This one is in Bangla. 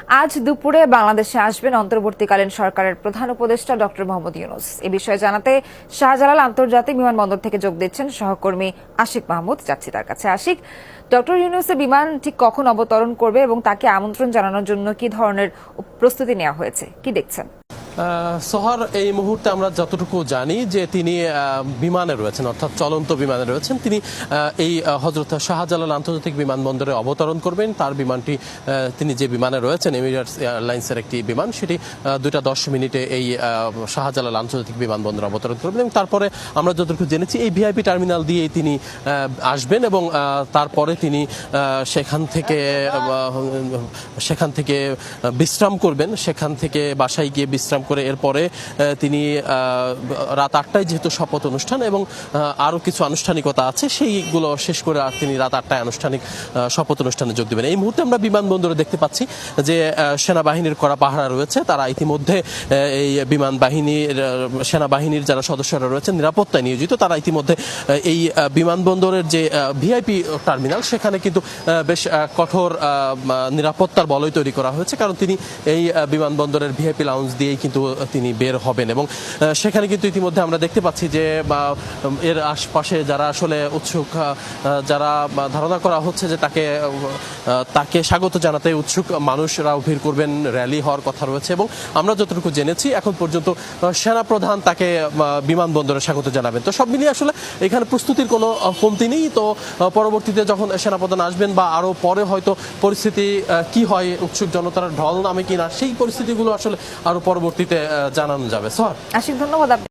আজ দুপুরে বাংলাদেশে আসবেন অন্তর্বর্তীকালীন সরকারের প্রধান উপদেষ্টা ডক্টর মোহাম্মদ ইউনূস। এ বিষয়ে জানাতে শাহজালাল আন্তর্জাতিক বিমানবন্দর থেকে যোগ দিচ্ছেন সহকর্মী আশিক মাহমুদ। যাচ্ছি তার কাছে। আশিক, ডক্টর ইউনূসের বিমান ঠিক কখন অবতরণ করবে এবং তাকে আমন্ত্রণ জানানোর জন্য কি ধরনের প্রস্তুতি নেওয়া হয়েছে, কি দেখছেন? সোহার, এই মুহূর্তে আমরা যতটুকু জানি যে তিনি বিমানে রয়েছেন, অর্থাৎ চলন্ত বিমানে রয়েছেন। তিনি এই হযরত শাহজালাল আন্তর্জাতিক বিমানবন্দরে অবতরণ করবেন। তার বিমানটি, তিনি যে বিমানে রয়েছেন এমিরেটস এয়ারলাইন্সের একটি বিমান, সেটি 2:10 এই শাহজালাল আন্তর্জাতিক বিমানবন্দরে অবতরণ করবেন। এবং তারপরে আমরা যতটুকু জেনেছি এই ভিআইপি টার্মিনাল দিয়েই তিনি আসবেন এবং তারপরে তিনি সেখান থেকে বিশ্রাম করবেন। সেখান থেকে বাসায় গিয়ে বিশ্রাম করে এরপরে তিনি রাত 8টায় যেহেতু শপথ অনুষ্ঠান এবং আরও কিছু আনুষ্ঠানিকতা আছে, সেইগুলো শেষ করে তিনি রাত 8টায় আনুষ্ঠানিক শপথ অনুষ্ঠানে যোগ দেবেন। এই মুহূর্তে আমরা বিমানবন্দরে দেখতে পাচ্ছি যে সেনাবাহিনীর কড়া পাহারা রয়েছে। তারা ইতিমধ্যে এই সেনাবাহিনীর যারা সদস্যরা রয়েছেন নিরাপত্তায় নিয়োজিত, তারা ইতিমধ্যে এই বিমানবন্দরের যে ভিআইপি টার্মিনাল সেখানে কিন্তু বেশ কঠোর নিরাপত্তার বলয় তৈরি করা হয়েছে। কারণ তিনি এই বিমানবন্দরের ভিআইপি লাউঞ্জ দিয়েই কিন্তু তিনি বের হবেন এবং সেখানে কিন্তু ইতিমধ্যে আমরা দেখতে পাচ্ছি যে এর আশপাশে যারা আসলে উৎসুক, যারা ধারণা করা হচ্ছে যে তাকে স্বাগত জানাতে উৎসুক মানুষরাও ভিড় করবেন, র্যালি হওয়ার কথা রয়েছে। এবং আমরা যতটুকু জেনেছি এখন পর্যন্ত সেনাপ্রধান তাকে বিমানবন্দরে স্বাগত জানাবেন। তো সব মিলিয়ে আসলে এখানে প্রস্তুতির কোনো কমতি নেই। তো পরবর্তীতে যখন সেনাপ্রধান আসবেন বা আরও পরে হয়তো পরিস্থিতি কি হয়, উৎসুক জনতার ঢল নামে কিনা, সেই পরিস্থিতিগুলো আসলে আরো পরবর্তীতে জানানো যাবে। আশিক, ধন্যবাদ।